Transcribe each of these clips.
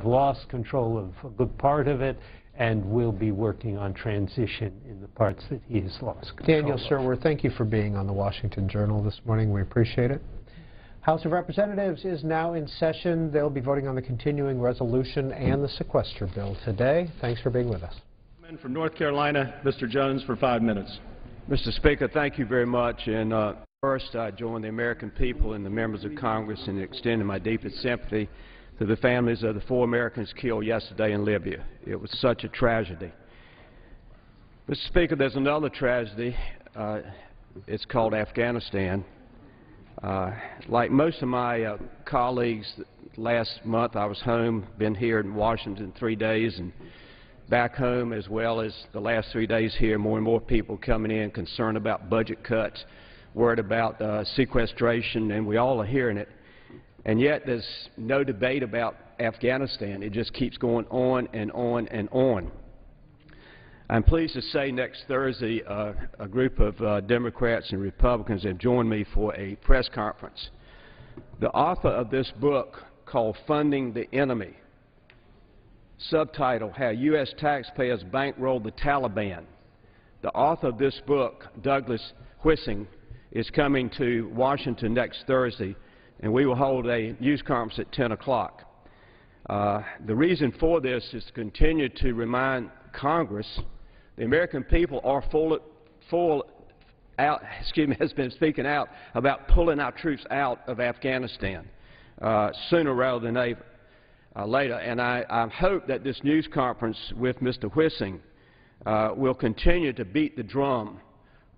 lost control of a good part of it and will be working on transition in the parts that he has lost control Daniel of. Serwer, thank you for being on the Washington Journal this morning. We appreciate it. House of Representatives is now in session. They'll be voting on the continuing resolution and the sequester bill today. Thanks for being with us. From North Carolina, Mr. Jones, for 5 minutes. Mr. Speaker, thank you very much. And first, I join the American people and the members of Congress in extending my deepest sympathy to the families of the 4 Americans killed yesterday in Libya. It was such a tragedy. Mr. Speaker, there's another tragedy. It's called Afghanistan. Like most of my colleagues, last month I was home, been here in Washington 3 days, and back home as well as the last 3 days here, more and more people coming in concerned about budget cuts, worried about sequestration, and we all are hearing it. And yet there's no debate about Afghanistan. It just keeps going on and on and on. I'm pleased to say next Thursday a group of Democrats and Republicans have joined me for a press conference. The author of this book, called Funding the Enemy, subtitle, How U.S. Taxpayers Bankroll the Taliban. The author of this book, Douglas Whissing, is coming to Washington next Thursday, and we will hold a news conference at 10 o'clock. The reason for this is to continue to remind Congress the American people are has been speaking out about pulling our troops out of Afghanistan sooner rather than later. And I hope that this news conference with Mr. Whissing will continue to beat the drum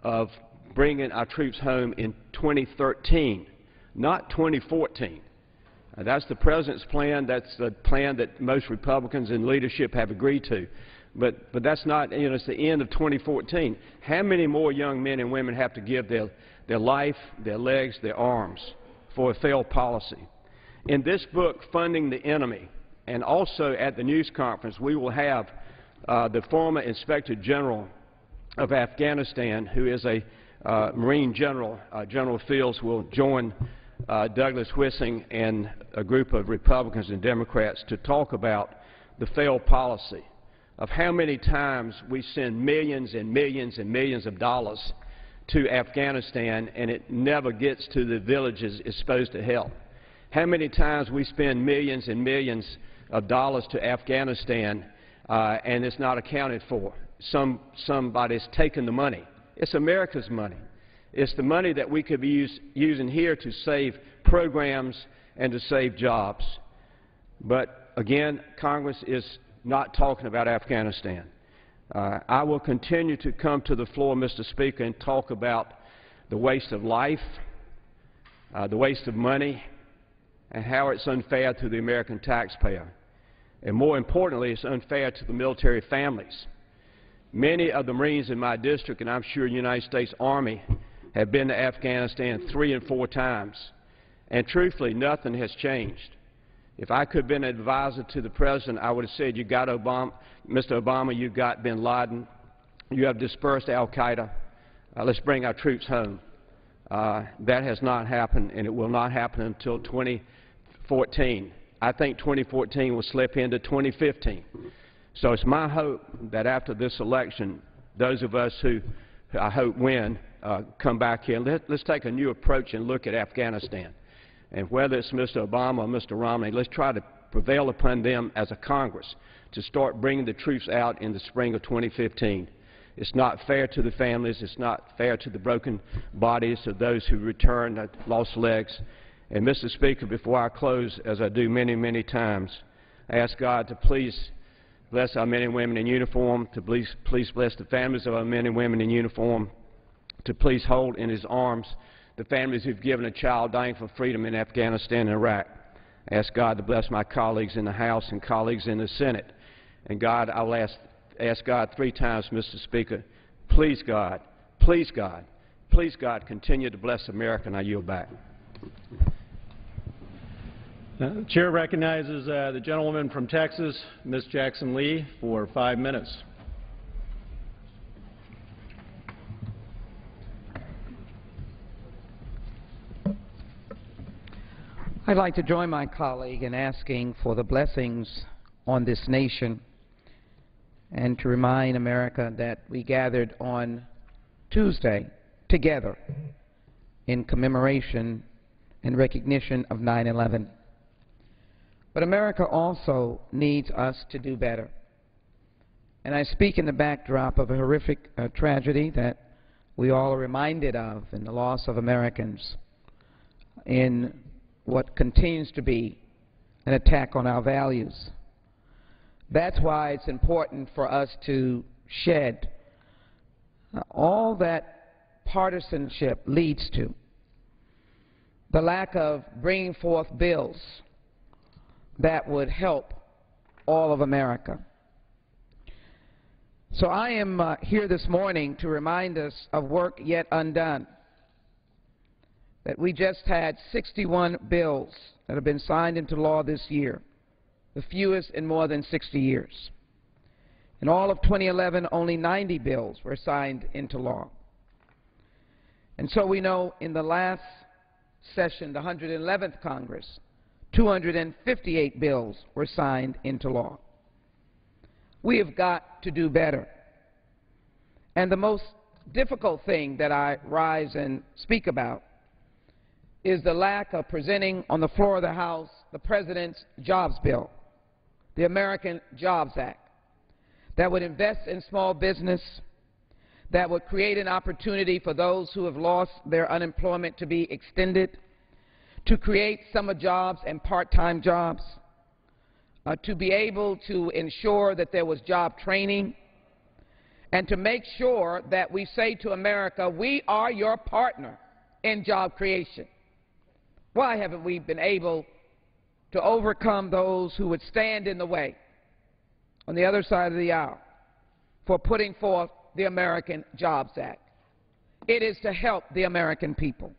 of bringing our troops home in 2013, not 2014. That's the President's plan. That's the plan that most Republicans in leadership have agreed to. But that's not, it's the end of 2014. How many more young men and women have to give their life, their legs, their arms for a failed policy? In this book, Funding the Enemy, and also at the news conference, we will have the former Inspector General of Afghanistan, who is a Marine General, General Fields, will join Douglas Whissing and a group of Republicans and Democrats to talk about the failed policy of how many times we send millions and millions and millions of dollars to Afghanistan and it never gets to the villages it's supposed to help. How many times we spend millions and millions of dollars to Afghanistan and it's not accounted for. Somebody's taken the money. It's America's money. It's the money that we could be using here to save programs and to save jobs. But again, Congress is not talking about Afghanistan. I will continue to come to the floor, Mr. Speaker, and talk about the waste of life, the waste of money, and how it's unfair to the American taxpayer. And more importantly, it's unfair to the military families. Many of the Marines in my district, and I'm sure the United States Army, have been to Afghanistan 3 and 4 times. And truthfully, nothing has changed. If I could have been an advisor to the President, I would have said, you got Obama, Mr. Obama, you got bin Laden, you have dispersed al-Qaeda, let's bring our troops home. That has not happened, and it will not happen until 2014. I think 2014 will slip into 2015. So it's my hope that after this election, those of us who I hope win come back here. Let's take a new approach and look at Afghanistan. And whether it's Mr. Obama or Mr. Romney, let's try to prevail upon them as a Congress to start bringing the troops out in the spring of 2015. It's not fair to the families. It's not fair to the broken bodies of those who returned, lost legs. And, Mr. Speaker, before I close, as I do many, many times, I ask God to please bless our men and women in uniform, to please bless the families of our men and women in uniform, to please hold in His arms the families who've given a child dying for freedom in Afghanistan and Iraq. I ask God to bless my colleagues in the House and colleagues in the Senate. And God, I'll ask God 3 times, Mr. Speaker, please God, please God, please God, continue to bless America, and I yield back. The Chair recognizes the gentlewoman from Texas, Ms. Jackson Lee, for 5 minutes. I'd like to join my colleague in asking for the blessings on this nation and to remind America that we gathered on Tuesday together in commemoration and recognition of 9/11. But America also needs us to do better. And I speak in the backdrop of a horrific tragedy that we all are reminded of in the loss of Americans in what continues to be an attack on our values. That's why it's important for us to shed all that partisanship leads to, the lack of bringing forth bills that would help all of America. So I am here this morning to remind us of work yet undone, that we just had 61 bills that have been signed into law this year, the fewest in more than 60 years. In all of 2011, only 90 bills were signed into law. And so we know in the last session, the 111th Congress, 258 bills were signed into law. We have got to do better. And the most difficult thing that I rise and speak about is the lack of presenting on the floor of the House the President's jobs bill, the American Jobs Act, that would invest in small business, that would create an opportunity for those who have lost their unemployment to be extended, to create summer jobs and part-time jobs, to be able to ensure that there was job training, and to make sure that we say to America, we are your partner in job creation. Why haven't we been able to overcome those who would stand in the way on the other side of the aisle for putting forth the American Jobs Act? It is to help the American people.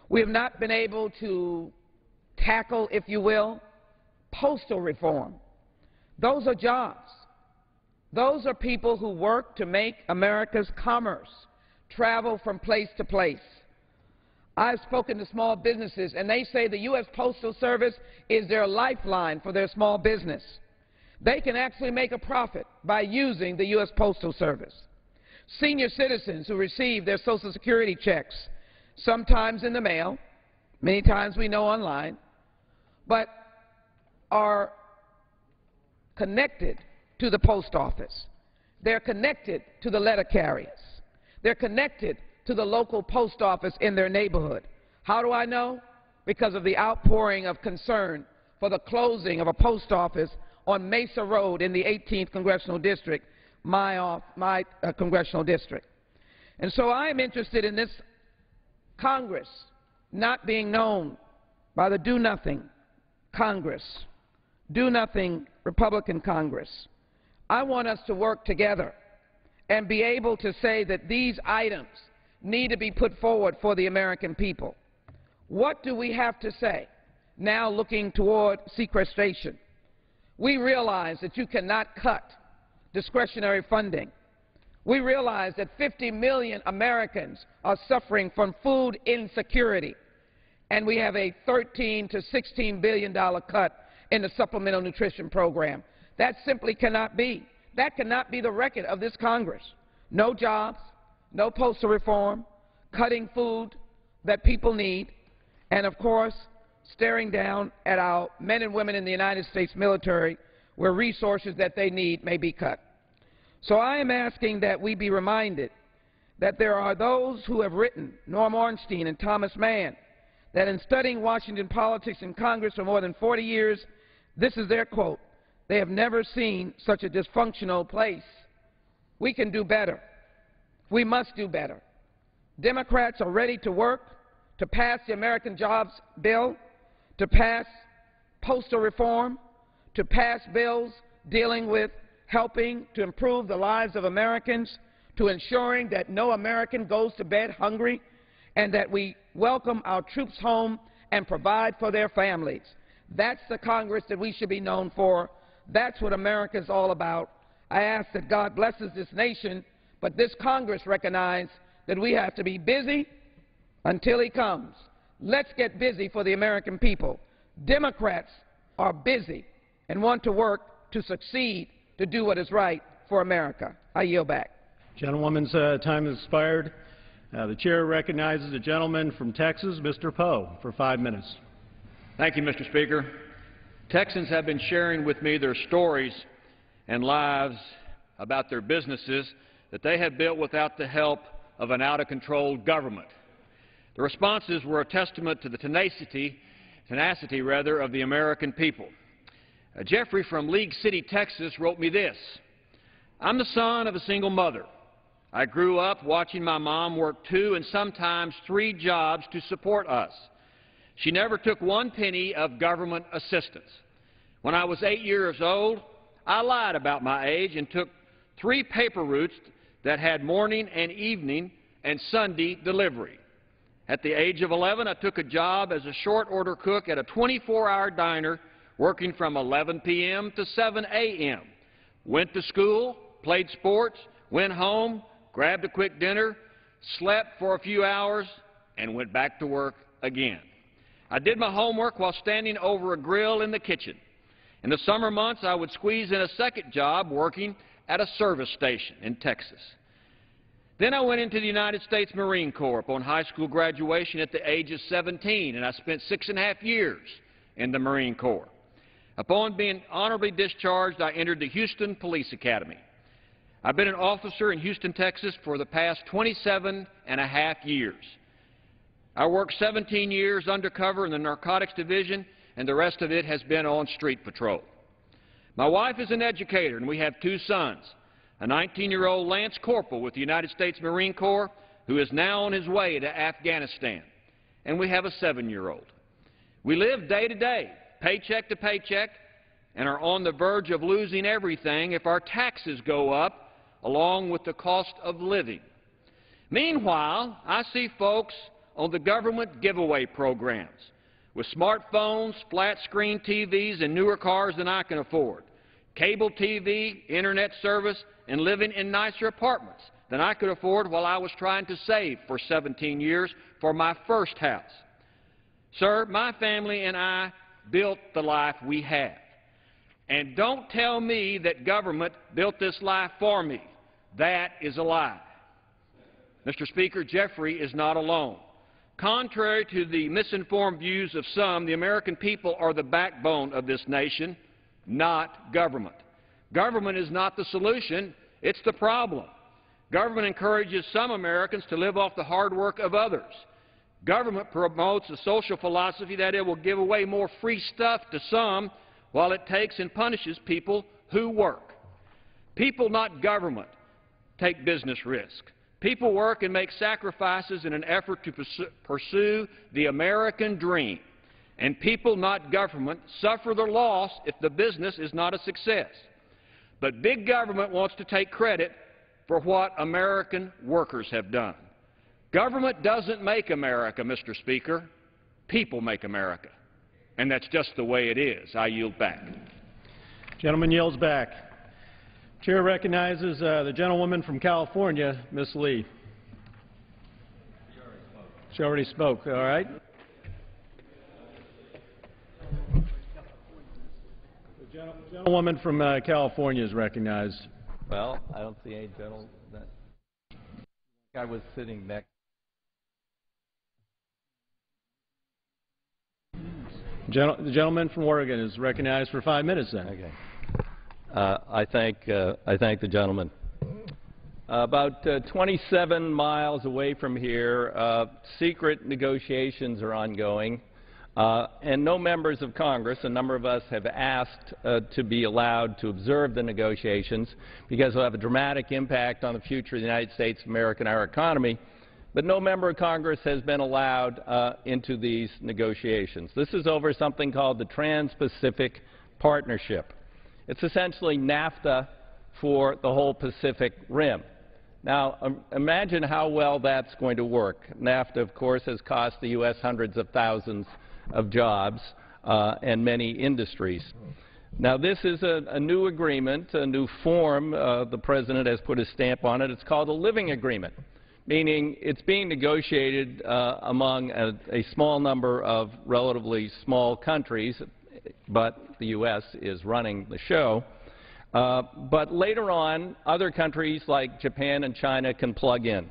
We have not been able to tackle, if you will, postal reform. Those are jobs. Those are people who work to make America's commerce travel from place to place. I've spoken to small businesses, and they say the U.S. Postal Service is their lifeline for their small business. They can actually make a profit by using the U.S. Postal Service. Senior citizens who receive their Social Security checks, sometimes in the mail, many times we know online, but are connected to the post office. They're connected to the letter carriers. They're connected to the local post office in their neighborhood. How do I know? Because of the outpouring of concern for the closing of a post office on Mesa Road in the 18th Congressional District, my congressional district. And so I am interested in this Congress not being known by the do-nothing Congress, do-nothing Republican Congress. I want us to work together and be able to say that these items need to be put forward for the American people. What do we have to say now looking toward sequestration? We realize that you cannot cut discretionary funding. We realize that 50 million Americans are suffering from food insecurity, and we have a $13 to $16 billion cut in the Supplemental Nutrition Program. That simply cannot be. That cannot be the record of this Congress. No jobs, no postal reform, cutting food that people need, and of course, staring down at our men and women in the United States military where resources that they need may be cut. So I am asking that we be reminded that there are those who have written, Norm Ornstein and Thomas Mann, that in studying Washington politics in Congress for more than 40 years, this is their quote, "They have never seen such a dysfunctional place." We can do better. We must do better. Democrats are ready to work to pass the American Jobs Bill, to pass postal reform, to pass bills dealing with helping to improve the lives of Americans, to ensuring that no American goes to bed hungry, and that we welcome our troops home and provide for their families. That's the Congress that we should be known for. That's what America is all about. I ask that God blesses this nation, but this Congress recognize that we have to be busy until He comes. Let's get busy for the American people. Democrats are busy and want to work to succeed, to do what is right for America. I yield back. Gentlewoman's time has expired. The chair recognizes the gentleman from Texas, Mr. Poe, for 5 minutes. Thank you, Mr. Speaker. Texans have been sharing with me their stories and lives about their businesses that they have built without the help of an out-of-control government. The responses were a testament to the tenacity of the American people. Jeffrey from League City, Texas, wrote me this: I'm the son of a single mother. I grew up watching my mom work 2 and sometimes 3 jobs to support us. She never took 1 penny of government assistance. When I was 8 years old, I lied about my age and took 3 paper routes that had morning and evening and Sunday delivery. At the age of 11, I took a job as a short-order cook at a 24-hour diner, working from 11 p.m. to 7 a.m. Went to school, played sports, went home, grabbed a quick dinner, slept for a few hours, and went back to work again. I did my homework while standing over a grill in the kitchen. In the summer months, I would squeeze in a second job working at a service station in Texas. Then I went into the United States Marine Corps upon high school graduation at the age of 17, and I spent 6.5 years in the Marine Corps. Upon being honorably discharged, I entered the Houston Police Academy. I've been an officer in Houston, Texas for the past 27.5 years. I worked 17 years undercover in the Narcotics Division, and the rest of it has been on street patrol. My wife is an educator, and we have 2 sons, a 19-year-old Lance Corporal with the United States Marine Corps who is now on his way to Afghanistan, and we have a 7-year-old. We live day to day, paycheck to paycheck, and are on the verge of losing everything if our taxes go up along with the cost of living. Meanwhile, I see folks on the government giveaway programs with smartphones, flat-screen TVs, and newer cars than I can afford, cable TV, internet service, and living in nicer apartments than I could afford while I was trying to save for 17 years for my first house. Sir, my family and I built the life we have. And don't tell me that government built this life for me. That is a lie. Mr. Speaker, Jeffrey is not alone. Contrary to the misinformed views of some, the American people are the backbone of this nation, not government. Government is not the solution, it's the problem. Government encourages some Americans to live off the hard work of others. Government promotes a social philosophy that it will give away more free stuff to some while it takes and punishes people who work. People, not government, take business risk. People work and make sacrifices in an effort to pursue the American dream. And people, not government, suffer the loss if the business is not a success. But big government wants to take credit for what American workers have done. Government doesn't make America, Mr. Speaker. People make America. And that's just the way it is. I yield back. Gentleman yields back. Chair recognizes the gentlewoman from California, Ms. Lee. She already spoke. All right. The gentlewoman from California is recognized. Well, I don't see any gentleman. I was sitting next. The gentleman from Oregon is recognized for 5 minutes then. Okay. I thank the gentleman. About 27 miles away from here, secret negotiations are ongoing, and no members of Congress, a number of us have asked to be allowed to observe the negotiations because they'll have a dramatic impact on the future of the United States of America and our economy. But no member of Congress has been allowed into these negotiations. This is over something called the Trans-Pacific Partnership. It's essentially NAFTA for the whole Pacific Rim. Now, imagine how well that's going to work. NAFTA, of course, has cost the U.S. hundreds of thousands of jobs and many industries. Now, this is a new agreement, a new form. The President has put his stamp on it. It's called a living agreement, meaning it's being negotiated among a small number of relatively small countries, but the U.S. is running the show. But later on, other countries like Japan and China can plug in.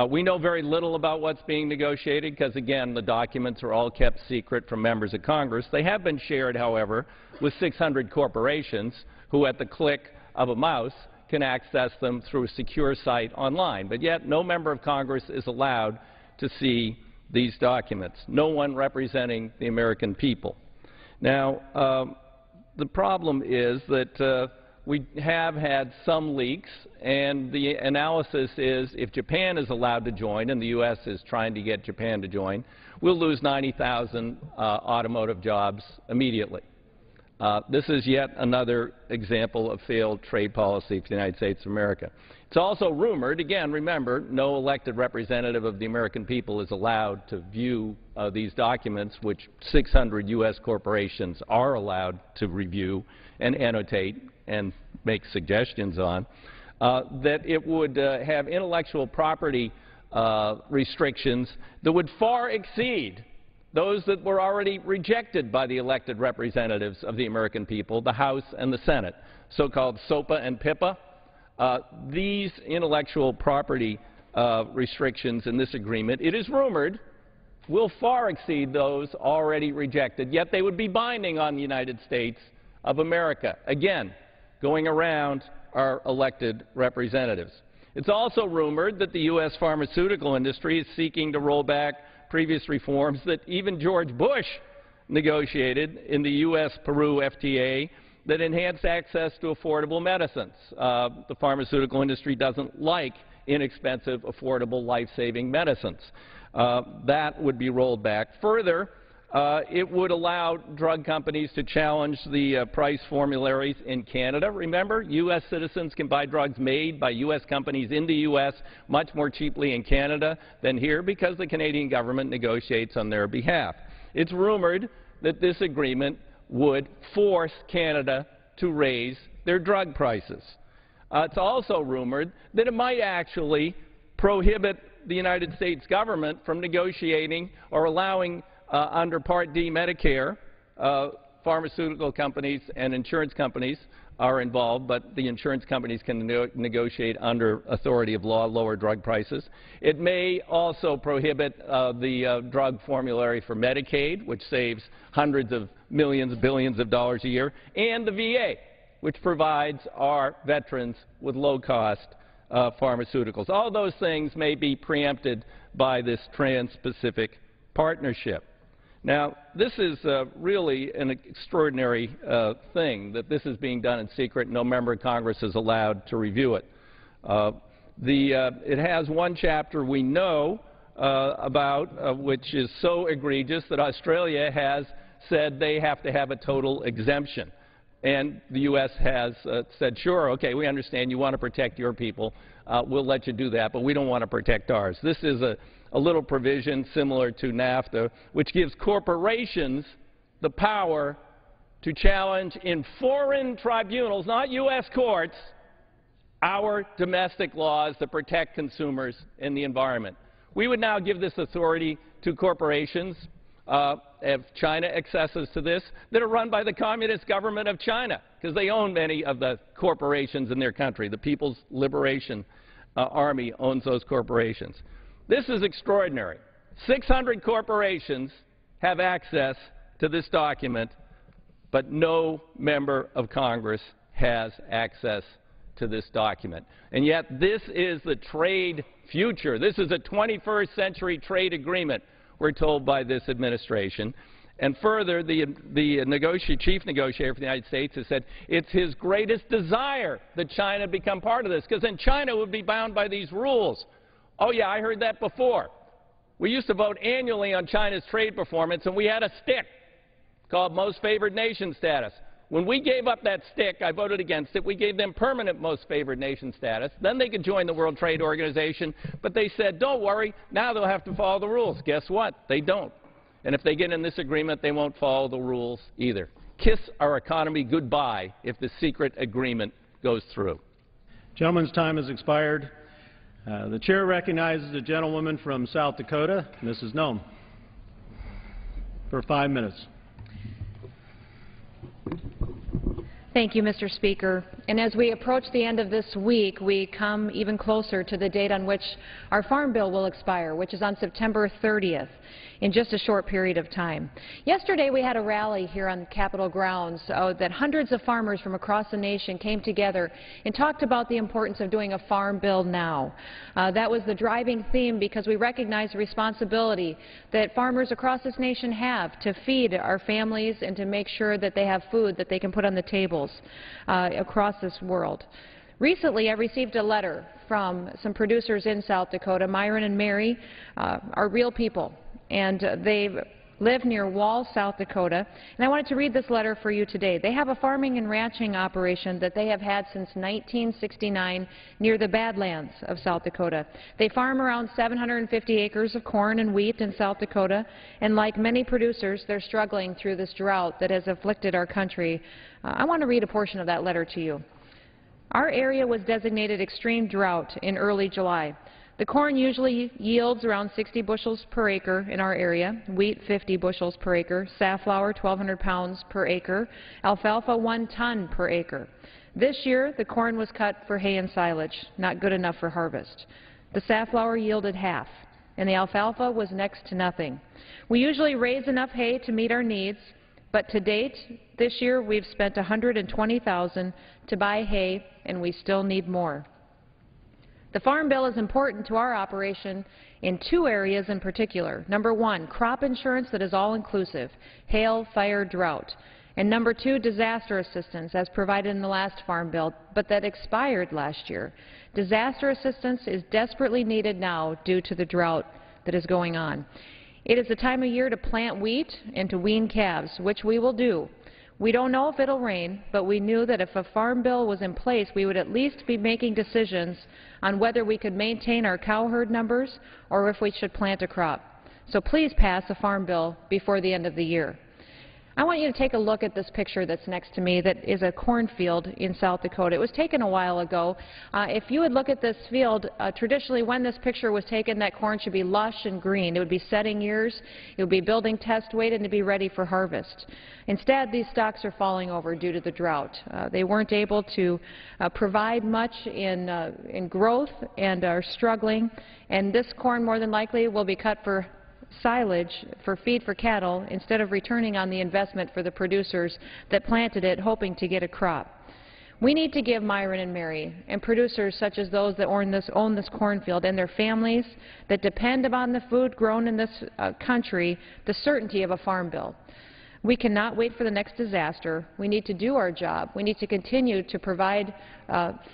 We know very little about what's being negotiated because, again, the documents are all kept secret from members of Congress. They have been shared, however, with 600 corporations who, at the click of a mouse, can access them through a secure site online. But yet, no member of Congress is allowed to see these documents, no one representing the American people. Now, the problem is that we have had some leaks, and the analysis is if Japan is allowed to join, and the U.S. is trying to get Japan to join, we'll lose 90,000 automotive jobs immediately. This is yet another example of failed trade policy for the United States of America. It's also rumored, again, remember, no elected representative of the American people is allowed to view these documents, which 600 U.S. corporations are allowed to review and annotate and make suggestions on, that it would have intellectual property restrictions that would far exceed those that were already rejected by the elected representatives of the American people, the House and the Senate, so-called SOPA and PIPA. These intellectual property restrictions in this agreement, it is rumored, will far exceed those already rejected, yet they would be binding on the United States of America, again, going around our elected representatives. It's also rumored that the U.S. pharmaceutical industry is seeking to roll back previous reforms that even George Bush negotiated in the U.S.-Peru FTA that enhanced access to affordable medicines. The pharmaceutical industry doesn't like inexpensive, affordable, life-saving medicines. That would be rolled back. Further, it would allow drug companies to challenge the price formularies in Canada. Remember, U.S. citizens can buy drugs made by U.S. companies in the U.S. much more cheaply in Canada than here because the Canadian government negotiates on their behalf. It's rumored that this agreement would force Canada to raise their drug prices. It's also rumored that it might actually prohibit the United States government from negotiating or allowing under Part D Medicare, pharmaceutical companies and insurance companies are involved, but the insurance companies can negotiate under authority of law lower drug prices. It may also prohibit the drug formulary for Medicaid, which saves hundreds of millions, billions of dollars a year, and the VA, which provides our veterans with low-cost pharmaceuticals. All those things may be preempted by this Trans-Pacific Partnership. Now, this is really an extraordinary thing, that this is being done in secret. No member of Congress is allowed to review it. It has one chapter we know about, which is so egregious that Australia has said they have to have a total exemption. And the U.S. has said, sure, okay, we understand you want to protect your people. We'll let you do that, but we don't want to protect ours. This is a little provision similar to NAFTA, which gives corporations the power to challenge in foreign tribunals, not U.S. courts, our domestic laws that protect consumers and the environment. We would now give this authority to corporations, if China accesses to this, that are run by the Communist government of China, because they own many of the corporations in their country. The People's Liberation Army owns those corporations. This is extraordinary. 600 corporations have access to this document, but no member of Congress has access to this document. And yet this is the trade future. This is a 21st century trade agreement, we're told by this administration. And further, the chief negotiator for the United States has said it's his greatest desire that China become part of this, because then China would be bound by these rules. Oh, yeah, I heard that before. We used to vote annually on China's trade performance, and we had a stick called Most Favored Nation status. When we gave up that stick, I voted against it. We gave them permanent Most Favored Nation status. Then they could join the World Trade Organization. But they said, don't worry, now they'll have to follow the rules. Guess what? They don't. And if they get in this agreement, they won't follow the rules either. Kiss our economy goodbye if the secret agreement goes through. Gentleman's time has expired. The chair recognizes the gentlewoman from South Dakota, Mrs. Noem, for 5 minutes. Thank you, Mr. Speaker. And as we approach the end of this week, we come even closer to the date on which our Farm Bill will expire, which is on September 30th, in just a short period of time. Yesterday, we had a rally here on Capitol grounds that hundreds of farmers from across the nation came together and talked about the importance of doing a Farm Bill now. That was the driving theme because we recognize the responsibility that farmers across this nation have to feed our families and to make sure that they have food that they can put on the tables across this world. Recently, I received a letter from some producers in South Dakota. Myron and Mary are real people, and they live near Wall, South Dakota. And I wanted to read this letter for you today. They have a farming and ranching operation that they have had since 1969 near the Badlands of South Dakota. They farm around 750 acres of corn and wheat in South Dakota, and like many producers, they're struggling through this drought that has afflicted our country. I want to read a portion of that letter to you. Our area was designated extreme drought in early July. The corn usually yields around 60 bushels per acre in our area, wheat 50 bushels per acre, safflower 1,200 pounds per acre, alfalfa 1 ton per acre. This year, the corn was cut for hay and silage, not good enough for harvest. The safflower yielded half, and the alfalfa was next to nothing. We usually raise enough hay to meet our needs, but to date, this year, we've spent $120,000 to buy hay, and we still need more. The Farm Bill is important to our operation in 2 areas in particular. Number 1, crop insurance that is all-inclusive, hail, fire, drought. And number 2, disaster assistance as provided in the last Farm Bill, but that expired last year. Disaster assistance is desperately needed now due to the drought that is going on. It is the time of year to plant wheat and to wean calves, which we will do. We don't know if it'll rain, but we knew that if a Farm Bill was in place, we would at least be making decisions on whether we could maintain our cow herd numbers or if we should plant a crop. So please pass a Farm Bill before the end of the year. I want you to take a look at this picture that's next to me that is a cornfield in South Dakota. It was taken a while ago. If you would look at this field, traditionally when this picture was taken, that corn should be lush and green. It would be setting years, it would be building test weight, and to be ready for harvest. Instead, these stalks are falling over due to the drought. They weren't able to provide much in growth and are struggling, and this corn more than likely will be cut for silage for feed for cattle instead of returning on the investment for the producers that planted it hoping to get a crop. We need to give Myron and Mary and producers such as those that own this cornfield and their families that depend upon the food grown in this country the certainty of a Farm Bill. We cannot wait for the next disaster. We need to do our job. We need to continue to provide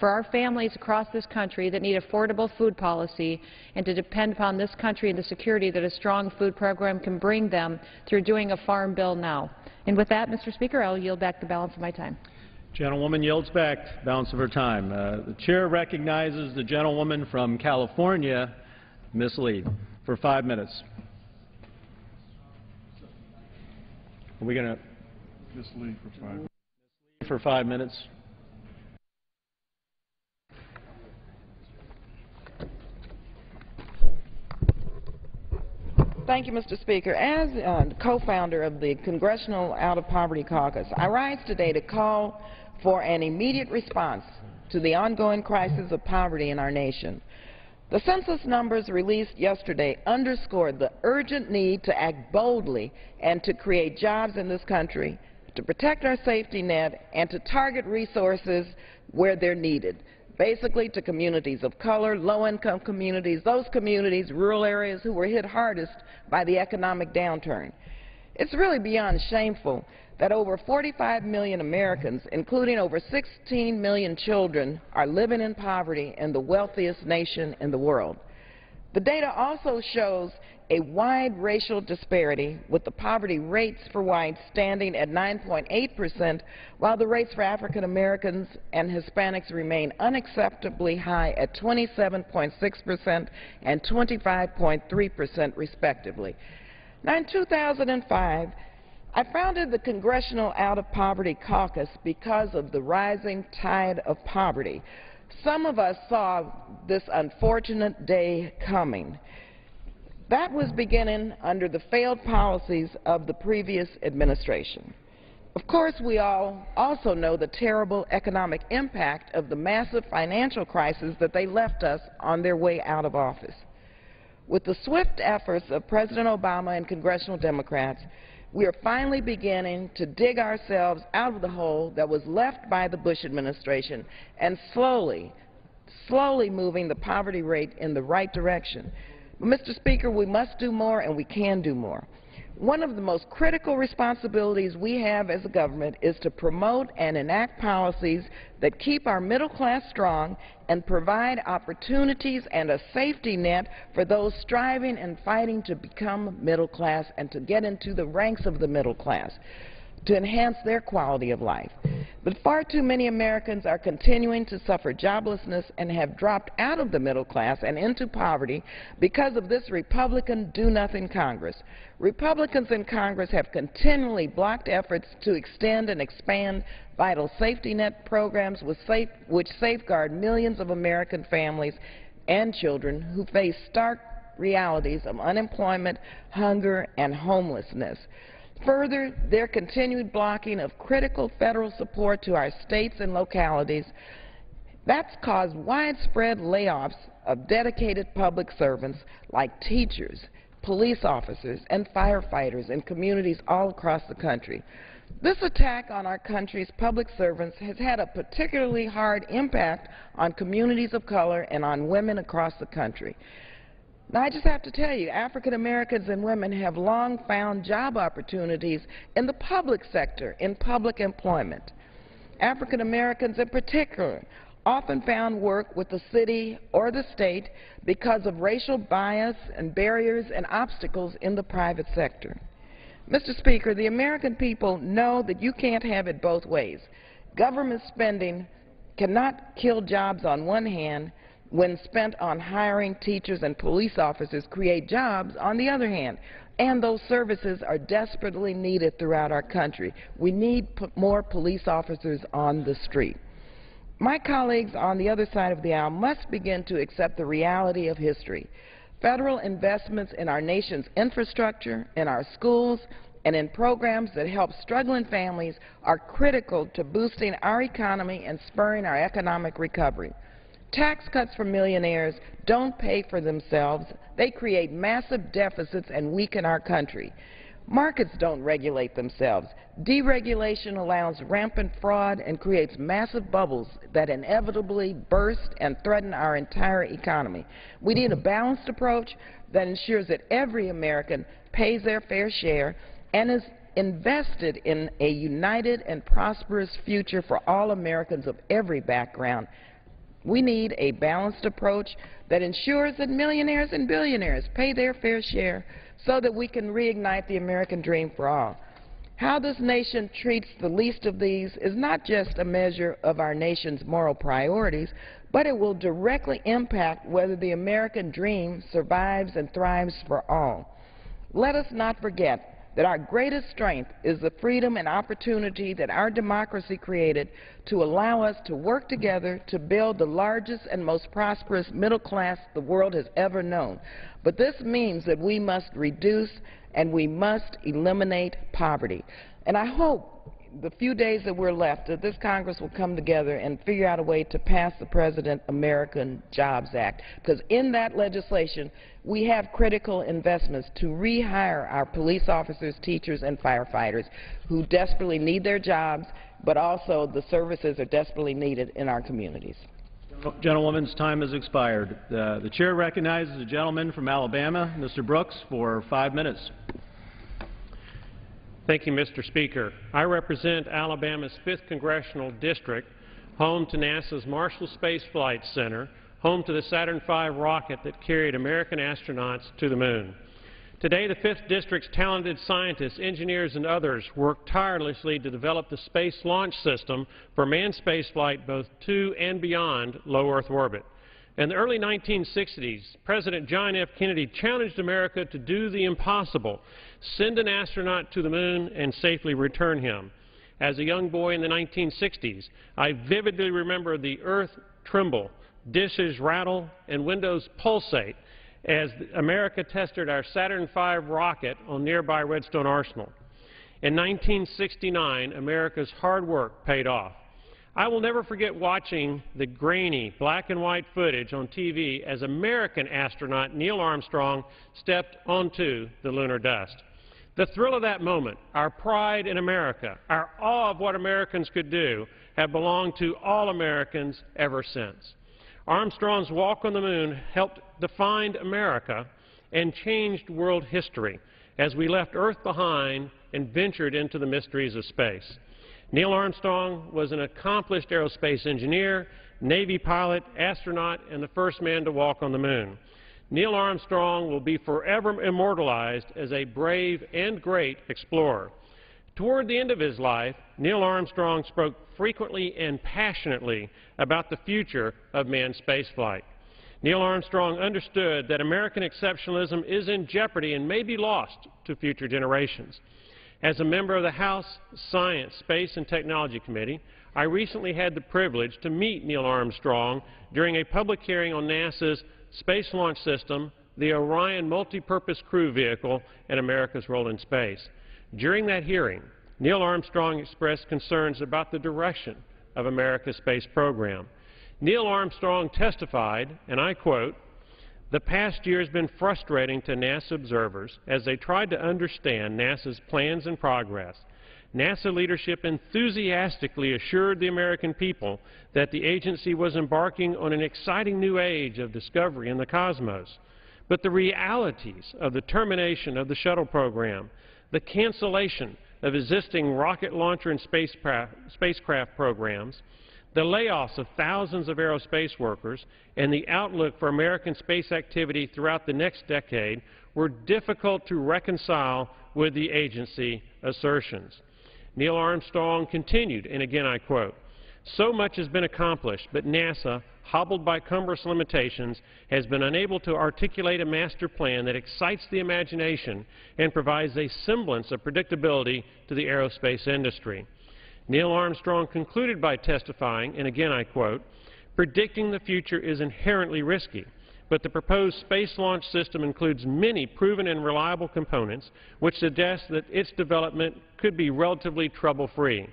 for our families across this country that need affordable food policy and to depend upon this country and the security that a strong food program can bring them through doing a Farm Bill now. And with that, Mr. Speaker, I'll yield back the balance of my time. Gentlewoman yields back the balance of her time. The chair recognizes the gentlewoman from California, Ms. Lee, for 5 minutes. Are we going to? Ms. Lee for 5 minutes. For 5 minutes. Thank you, Mr. Speaker. As co-founder of the Congressional Out of Poverty Caucus, I rise today to call for an immediate response to the ongoing crisis of poverty in our nation. The census numbers released yesterday underscored the urgent need to act boldly and to create jobs in this country, to protect our safety net, and to target resources where they're needed, basically to communities of color, low-income communities, those communities, rural areas who were hit hardest by the economic downturn. It's really beyond shameful that over 45 million Americans, including over 16 million children, are living in poverty in the wealthiest nation in the world. The data also shows a wide racial disparity, with the poverty rates for whites standing at 9.8%, while the rates for African Americans and Hispanics remain unacceptably high at 27.6% and 25.3% respectively. Now, in 2005, I founded the Congressional Out of Poverty Caucus because of the rising tide of poverty. Some of us saw this unfortunate day coming. That was beginning under the failed policies of the previous administration. Of course, we all also know the terrible economic impact of the massive financial crisis that they left us on their way out of office. With the swift efforts of President Obama and congressional Democrats, we are finally beginning to dig ourselves out of the hole that was left by the Bush administration and slowly moving the poverty rate in the right direction. But, Mr. Speaker, we must do more and we can do more. One of the most critical responsibilities we have as a government is to promote and enact policies that keep our middle class strong and provide opportunities and a safety net for those striving and fighting to become middle class and to get into the ranks of the middle class, to enhance their quality of life. But far too many Americans are continuing to suffer joblessness and have dropped out of the middle class and into poverty because of this Republican do-nothing Congress. Republicans in Congress have continually blocked efforts to extend and expand vital safety net programs which safeguard millions of American families and children who face stark realities of unemployment, hunger, and homelessness. Further, their continued blocking of critical federal support to our states and localities, that's caused widespread layoffs of dedicated public servants like teachers, police officers, and firefighters in communities all across the country. This attack on our country's public servants has had a particularly hard impact on communities of color and on women across the country. Now, I just have to tell you, African Americans and women have long found job opportunities in the public sector, in public employment. African Americans in particular often found work with the city or the state because of racial bias and barriers and obstacles in the private sector. Mr. Speaker, the American people know that you can't have it both ways. Government spending cannot kill jobs on one hand when spent on hiring teachers and police officers create jobs on the other hand. And those services are desperately needed throughout our country. We need more police officers on the street. My colleagues on the other side of the aisle must begin to accept the reality of history. Federal investments in our nation's infrastructure, in our schools, and in programs that help struggling families are critical to boosting our economy and spurring our economic recovery. Tax cuts for millionaires don't pay for themselves. They create massive deficits and weaken our country. Markets don't regulate themselves. Deregulation allows rampant fraud and creates massive bubbles that inevitably burst and threaten our entire economy. We need a balanced approach that ensures that every American pays their fair share and is invested in a united and prosperous future for all Americans of every background. We need a balanced approach that ensures that millionaires and billionaires pay their fair share so that we can reignite the American dream for all. How this nation treats the least of these is not just a measure of our nation's moral priorities, but it will directly impact whether the American dream survives and thrives for all. Let us not forget that our greatest strength is the freedom and opportunity that our democracy created to allow us to work together to build the largest and most prosperous middle class the world has ever known. But this means that we must reduce and we must eliminate poverty. And I hope the few days that we're left, that this Congress will come together and figure out a way to pass the President American Jobs Act, because in that legislation we have critical investments to rehire our police officers, teachers, and firefighters who desperately need their jobs, but also the services are desperately needed in our communities. Gentlewoman's time has expired. The chair recognizes the gentleman from Alabama, Mr. Brooks, for 5 minutes. Thank you, Mr. Speaker. I represent Alabama's 5th Congressional District, home to NASA's Marshall Space Flight Center, home to the Saturn V rocket that carried American astronauts to the moon. Today, the 5th District's talented scientists, engineers, and others work tirelessly to develop the Space Launch System for manned spaceflight both to and beyond low Earth orbit. In the early 1960s, President John F. Kennedy challenged America to do the impossible, send an astronaut to the moon and safely return him. As a young boy in the 1960s, I vividly remember the earth tremble, dishes rattle, and windows pulsate as America tested our Saturn V rocket on nearby Redstone Arsenal. In 1969, America's hard work paid off. I will never forget watching the grainy black and white footage on TV as American astronaut Neil Armstrong stepped onto the lunar dust. The thrill of that moment, our pride in America, our awe of what Americans could do, have belonged to all Americans ever since. Armstrong's walk on the moon helped define America and changed world history as we left Earth behind and ventured into the mysteries of space. Neil Armstrong was an accomplished aerospace engineer, Navy pilot, astronaut, and the first man to walk on the moon. Neil Armstrong will be forever immortalized as a brave and great explorer. Toward the end of his life, Neil Armstrong spoke frequently and passionately about the future of manned spaceflight. Neil Armstrong understood that American exceptionalism is in jeopardy and may be lost to future generations. As a member of the House Science, Space, and Technology Committee, I recently had the privilege to meet Neil Armstrong during a public hearing on NASA's Space Launch System, the Orion Multi-Purpose Crew Vehicle, and America's role in space. During that hearing, Neil Armstrong expressed concerns about the direction of America's space program. Neil Armstrong testified, and I quote, "The past year has been frustrating to NASA observers as they tried to understand NASA's plans and progress. NASA leadership enthusiastically assured the American people that the agency was embarking on an exciting new age of discovery in the cosmos. But the realities of the termination of the shuttle program, the cancellation of existing rocket launcher and spacecraft programs, the layoffs of thousands of aerospace workers, and the outlook for American space activity throughout the next decade were difficult to reconcile with the agency assertions." Neil Armstrong continued, and again I quote, "So much has been accomplished, but NASA, hobbled by cumbrous limitations, has been unable to articulate a master plan that excites the imagination and provides a semblance of predictability to the aerospace industry." Neil Armstrong concluded by testifying, and again I quote, "Predicting the future is inherently risky, but the proposed space launch system includes many proven and reliable components which suggest that its development could be relatively trouble-free.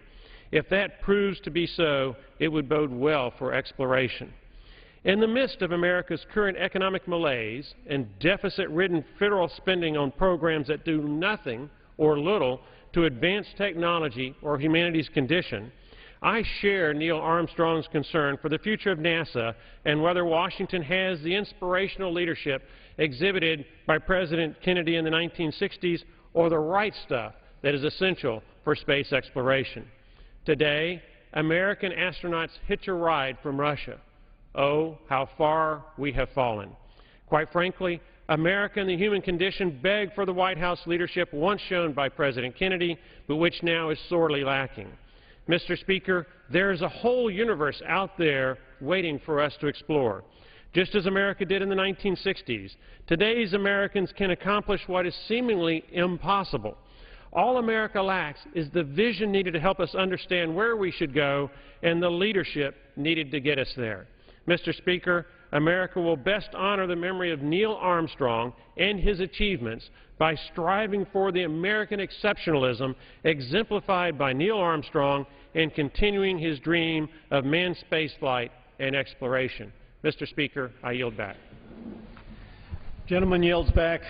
If that proves to be so, it would bode well for exploration." In the midst of America's current economic malaise and deficit-ridden federal spending on programs that do nothing or little to advance technology or humanity's condition, I share Neil Armstrong's concern for the future of NASA and whether Washington has the inspirational leadership exhibited by President Kennedy in the 1960s or the right stuff that is essential for space exploration. Today, American astronauts hitch a ride from Russia. Oh, how far we have fallen. Quite frankly, America and the human condition beg for the White House leadership once shown by President Kennedy, but which now is sorely lacking. Mr. Speaker, there is a whole universe out there waiting for us to explore. Just as America did in the 1960s, today's Americans can accomplish what is seemingly impossible. All America lacks is the vision needed to help us understand where we should go and the leadership needed to get us there. Mr. Speaker, America will best honor the memory of Neil Armstrong and his achievements by striving for the American exceptionalism exemplified by Neil Armstrong and continuing his dream of manned spaceflight and exploration. Mr. Speaker, I yield back. Gentleman yields back.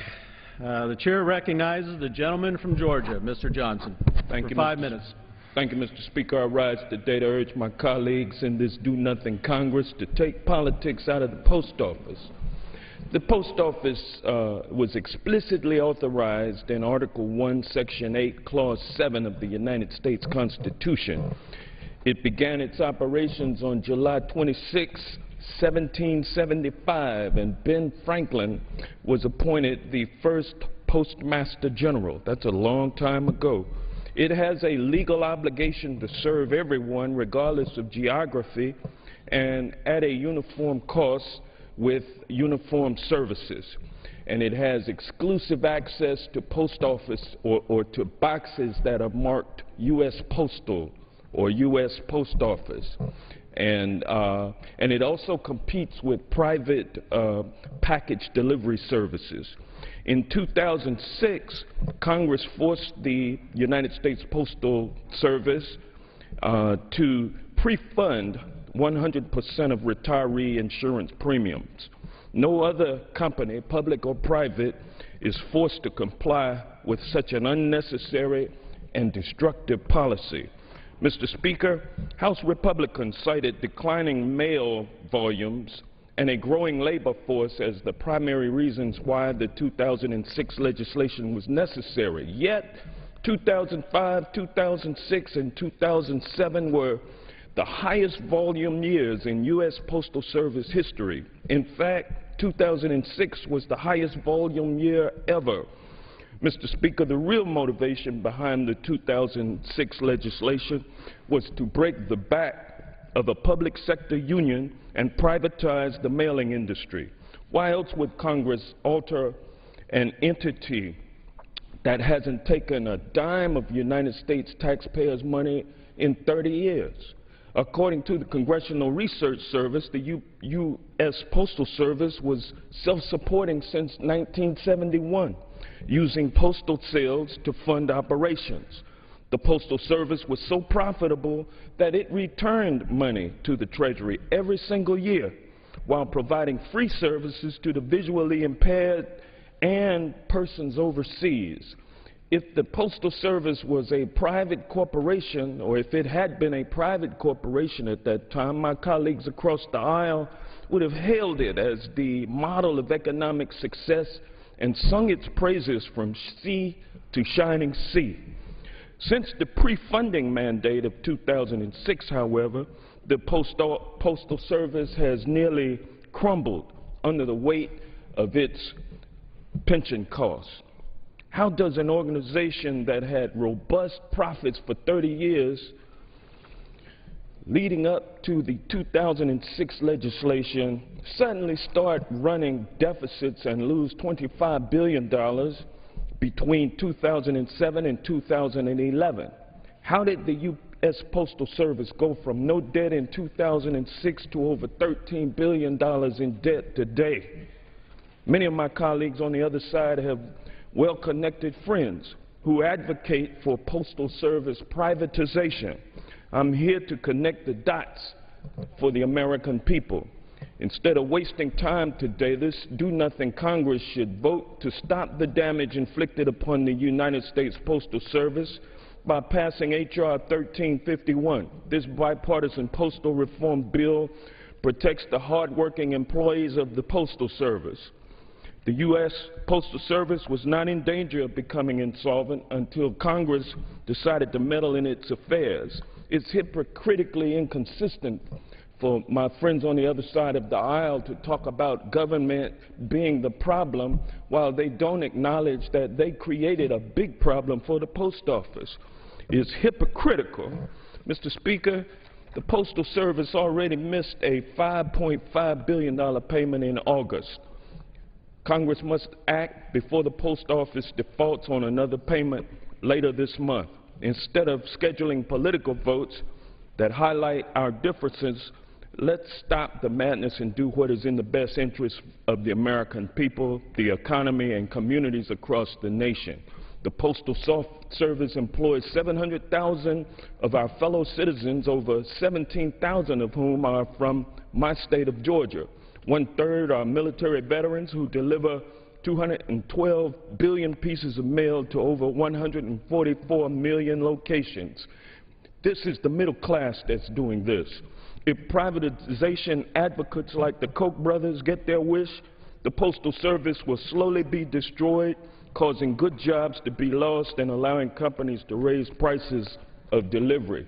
The chair recognizes the gentleman from Georgia, Mr. Johnson. Thank you, 5 minutes. Thank you, Mr. Speaker. I rise today to urge my colleagues in this do-nothing Congress to take politics out of the post office. The post office was explicitly authorized in Article 1, Section 8, Clause 7 of the United States Constitution. It began its operations on July 26, 1775, and Ben Franklin was appointed the first Postmaster General. That's a long time ago. It has a legal obligation to serve everyone, regardless of geography, and at a uniform cost with uniform services. And it has exclusive access to post office or to boxes that are marked U.S. Postal or U.S. Post Office. And it also competes with private package delivery services. In 2006, Congress forced the United States Postal Service to pre-fund 100% of retiree insurance premiums. No other company, public or private, is forced to comply with such an unnecessary and destructive policy. Mr. Speaker, House Republicans cited declining mail volumes and a growing labor force as the primary reasons why the 2006 legislation was necessary. Yet, 2005, 2006, and 2007 were the highest volume years in U.S. Postal Service history. In fact, 2006 was the highest volume year ever. Mr. Speaker, the real motivation behind the 2006 legislation was to break the back of a public sector union and privatize the mailing industry. Why else would Congress alter an entity that hasn't taken a dime of United States taxpayers' money in 30 years? According to the Congressional Research Service, the U.S. Postal Service was self-supporting since 1971, using postal sales to fund operations. The Postal Service was so profitable that it returned money to the Treasury every single year while providing free services to the visually impaired and persons overseas. If the Postal Service was a private corporation, or if it had been a private corporation at that time, my colleagues across the aisle would have hailed it as the model of economic success and sung its praises from sea to shining sea. Since the pre-funding mandate of 2006, however, the Postal Service has nearly crumbled under the weight of its pension costs. How does an organization that had robust profits for 30 years leading up to the 2006 legislation suddenly start running deficits and lose $25 billion between 2007 and 2011? How did the U.S. Postal Service go from no debt in 2006 to over $13 billion in debt today? Many of my colleagues on the other side have well-connected friends who advocate for Postal Service privatization. I'm here to connect the dots for the American people. Instead of wasting time today, this do-nothing Congress should vote to stop the damage inflicted upon the United States Postal Service by passing H.R. 1351. This bipartisan postal reform bill protects the hard-working employees of the Postal Service. The U.S. Postal Service was not in danger of becoming insolvent until Congress decided to meddle in its affairs. It's hypocritically inconsistent for my friends on the other side of the aisle to talk about government being the problem while they don't acknowledge that they created a big problem for the post office. It's hypocritical. Mr. Speaker, the Postal Service already missed a $5.5 billion payment in August. Congress must act before the post office defaults on another payment later this month. Instead of scheduling political votes that highlight our differences, let's stop the madness and do what is in the best interest of the American people, the economy, and communities across the nation. The Postal Service employs 700,000 of our fellow citizens, over 17,000 of whom are from my state of Georgia. 1/3 are military veterans who deliver 212 billion pieces of mail to over 144 million locations. This is the middle class that's doing this. If privatization advocates like the Koch brothers get their wish, the Postal Service will slowly be destroyed, causing good jobs to be lost and allowing companies to raise prices of delivery.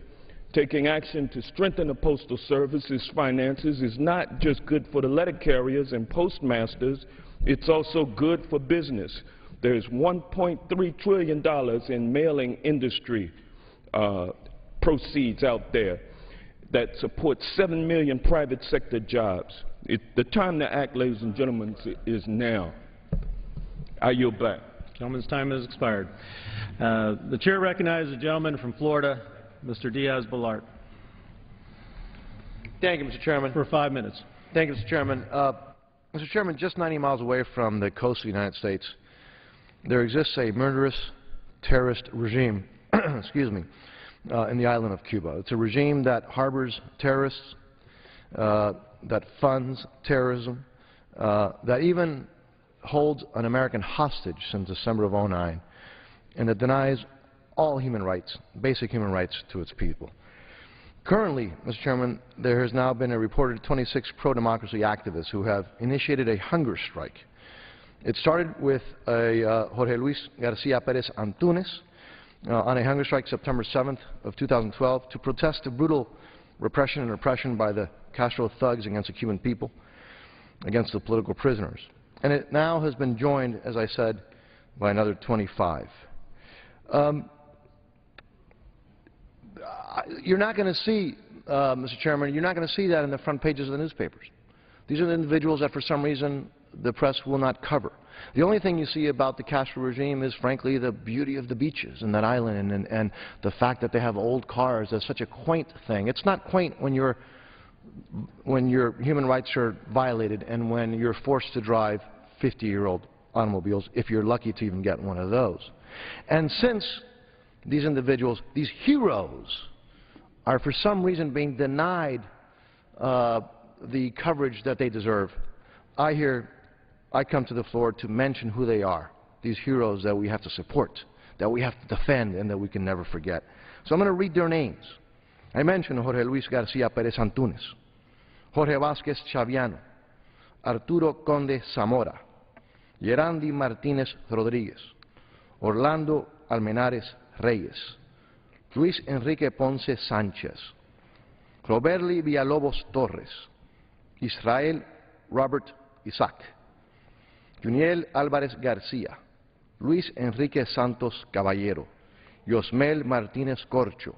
Taking action to strengthen the Postal Service's finances is not just good for the letter carriers and postmasters, it's also good for business. There's $1.3 trillion in mailing industry proceeds out there that supports 7 million private sector jobs. The time to act, ladies and gentlemen, is now. I yield back. Gentleman's time has expired. The chair recognizes the gentleman from Florida, Mr. Diaz-Balart. Thank you, Mr. Chairman. For 5 minutes. Thank you, Mr. Chairman. Mr. Chairman, just 90 miles away from the coast of the United States, there exists a murderous terrorist regime excuse me, in the island of Cuba. It's a regime that harbors terrorists, that funds terrorism, that even holds an American hostage since December of '09, and that denies all human rights, basic human rights to its people. Currently, Mr. Chairman, there has now been a reported 26 pro-democracy activists who have initiated a hunger strike. It started with Jorge Luis Garcia Perez Antunes on a hunger strike September 7th of 2012 to protest the brutal repression and oppression by the Castro thugs against the Cuban people, against the political prisoners. And it now has been joined, as I said, by another 25. You're not going to see, Mr. Chairman, you're not going to see that in the front pages of the newspapers. These are the individuals that for some reason the press will not cover. The only thing you see about the Castro regime is, frankly, the beauty of the beaches in that island and the fact that they have old cars. That's such a quaint thing. It's not quaint when your human rights are violated and when you're forced to drive 50-year-old automobiles, if you're lucky to even get one of those. And since these individuals, these heroes, are for some reason being denied the coverage that they deserve, I come to the floor to mention who they are, these heroes that we have to support, that we have to defend, and that we can never forget. So I'm going to read their names. I mentioned Jorge Luis Garcia Perez Antunes, Jorge Vázquez Chaviano, Arturo Conde Zamora, Yerandi Martínez Rodríguez, Orlando Almenares Reyes, Luis Enrique Ponce Sánchez, Roberly Villalobos Torres, Israel Robert Isaac, Juniel Álvarez García, Luis Enrique Santos Caballero, Yosmel Martínez Corcho,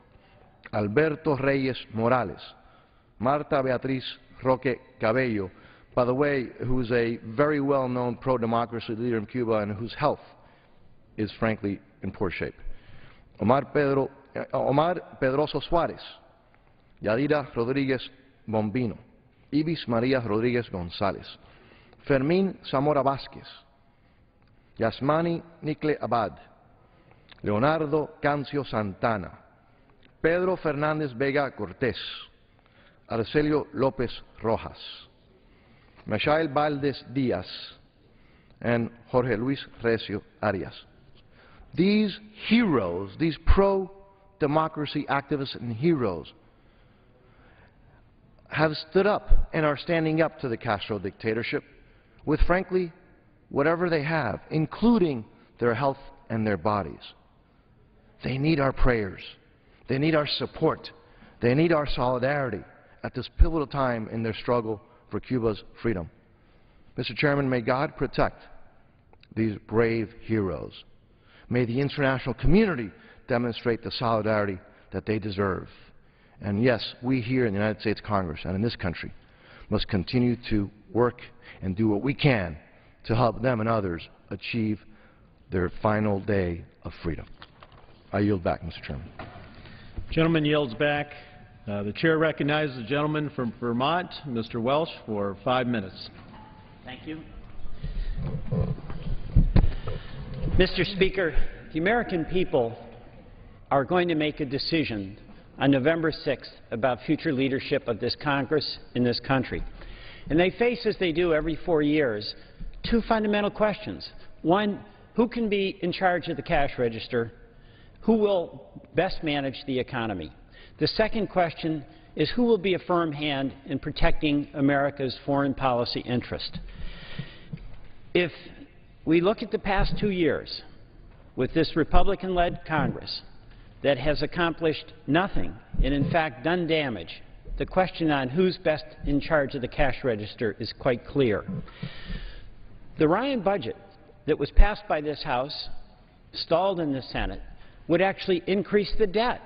Alberto Reyes Morales, Marta Beatriz Roque Cabello, by the way, who is a very well-known pro-democracy leader in Cuba and whose health is frankly in poor shape, Omar Pedroso Suárez, Yadira Rodríguez Bombino, Ibis María Rodríguez González, Fermín Zamora Vázquez, Yasmani Nicle Abad, Leonardo Cancio Santana, Pedro Fernández Vega Cortés, Arcelio López Rojas, Michael Valdez Díaz, and Jorge Luis Recio Arias. These heroes, these pro-democracy activists and heroes, have stood up and are standing up to the Castro dictatorship with, frankly, whatever they have, including their health and their bodies. They need our prayers. They need our support. They need our solidarity at this pivotal time in their struggle for Cuba's freedom. Mr. Chairman, may God protect these brave heroes. May the international community demonstrate the solidarity that they deserve. And yes, we here in the United States Congress and in this country must continue to work and do what we can to help them and others achieve their final day of freedom. I yield back, Mr. Chairman. Gentleman yields back. The chair recognizes the gentleman from Vermont, Mr. Welch, for 5 minutes. Thank you. Mr. Speaker, the American people are going to make a decision on November 6th about future leadership of this Congress in this country. And they face, as they do every 4 years, two fundamental questions. One, who can be in charge of the cash register? Who will best manage the economy? The second question is who will be a firm hand in protecting America's foreign policy interest? If we look at the past 2 years with this Republican-led Congress that has accomplished nothing and, in fact, done damage, the question on who's best in charge of the cash register is quite clear. The Ryan budget that was passed by this House, stalled in the Senate, would actually increase the debt.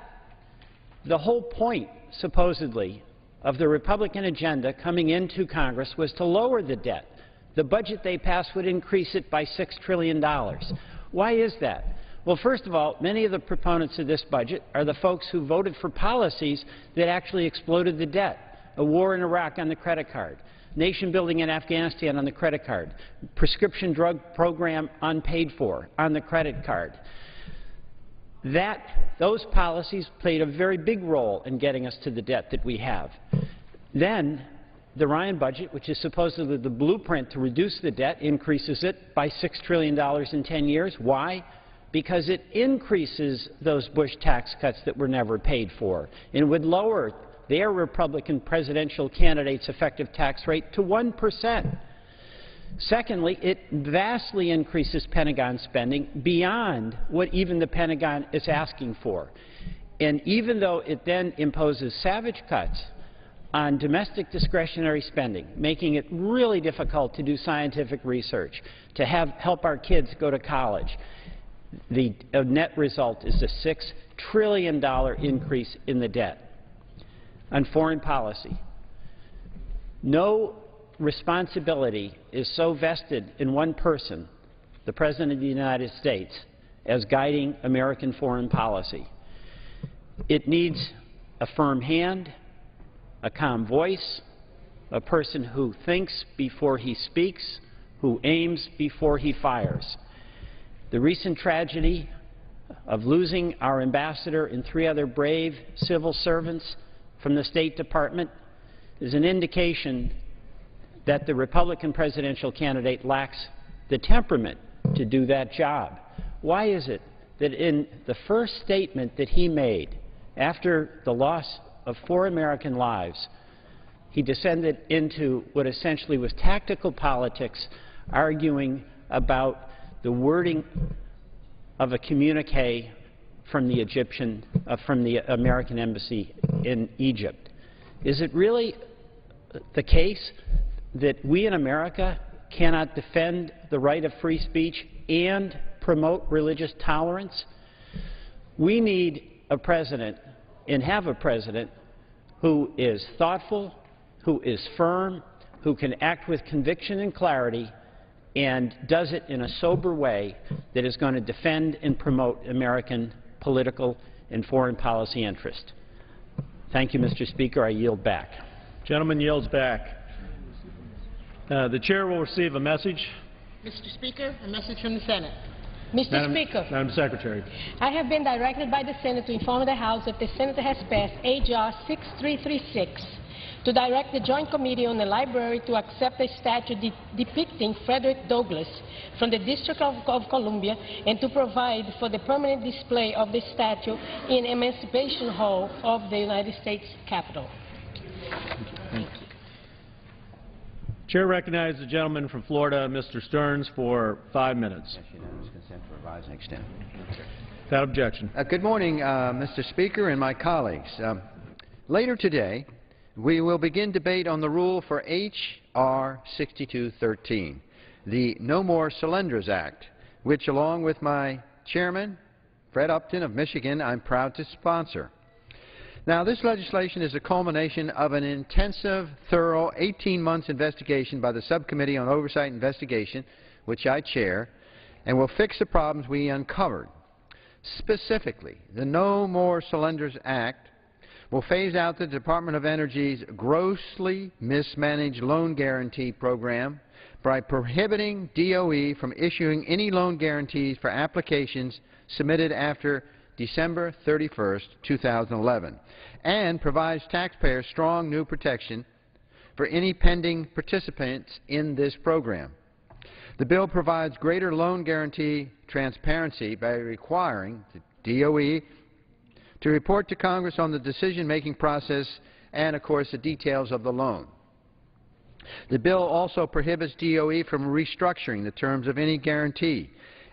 The whole point, supposedly, of the Republican agenda coming into Congress was to lower the debt. The budget they passed would increase it by $6 trillion. Why is that? Well, first of all, many of the proponents of this budget are the folks who voted for policies that actually exploded the debt. A war in Iraq on the credit card, nation building in Afghanistan on the credit card, prescription drug program unpaid for on the credit card. Those policies played a very big role in getting us to the debt that we have. Then the Ryan budget, which is supposedly the blueprint to reduce the debt, increases it by $6 trillion in 10 years. Why? Because it increases those Bush tax cuts that were never paid for and would lower their Republican presidential candidate's effective tax rate to 1%. Secondly, it vastly increases Pentagon spending beyond what even the Pentagon is asking for. And even though it then imposes savage cuts on domestic discretionary spending, making it really difficult to do scientific research, to help our kids go to college, the net result is a $6 trillion increase in the debt. On foreign policy, no responsibility is so vested in one person, the President of the United States, as guiding American foreign policy. It needs a firm hand, a calm voice, a person who thinks before he speaks, who aims before he fires. The recent tragedy of losing our ambassador and 3 other brave civil servants from the State Department is an indication that the Republican presidential candidate lacks the temperament to do that job. Why is it that in the first statement that he made after the loss of 4 American lives, he descended into what essentially was tactical politics, arguing about the wording of a communique from the American embassy in Egypt? Is it really the case that we in America cannot defend the right of free speech and promote religious tolerance? We need a president, and have a president, who is thoughtful, who is firm, who can act with conviction and clarity, and does it in a sober way that is going to defend and promote American political and foreign policy interest. Thank you, Mr. Speaker. I yield back. Gentleman yields back. The chair will receive a message. Mr. Speaker, a message from the Senate. Mr. Speaker, Madam Secretary. I have been directed by the Senate to inform the House that the Senate has passed H.R. 6336 to direct the Joint Committee on the Library to accept a statue depicting Frederick Douglass from the District of Columbia and to provide for the permanent display of the statue in Emancipation Hall of the United States Capitol. Thank you. Chair recognizes the gentleman from Florida, Mr. Stearns, for 5 minutes. Yes, unanimous consent to revise and extend. Without objection. Good morning, Mr. Speaker and my colleagues. Later today, we will begin debate on the rule for H.R. 6213, the No More Solandras Act, which, along with my chairman, Fred Upton of Michigan, I'm proud to sponsor. Now, this legislation is a culmination of an intensive, thorough 18 months investigation by the Subcommittee on Oversight and Investigation, which I chair, and will fix the problems we uncovered. Specifically, the No More Solandras Act will phase out the Department of Energy's grossly mismanaged loan guarantee program by prohibiting DOE from issuing any loan guarantees for applications submitted after December 31, 2011, and provides taxpayers strong new protection for any pending participants in this program. The bill provides greater loan guarantee transparency by requiring the DOE to report to Congress on the decision-making process and, of course, the details of the loan. The bill also prohibits DOE from restructuring the terms of any guarantee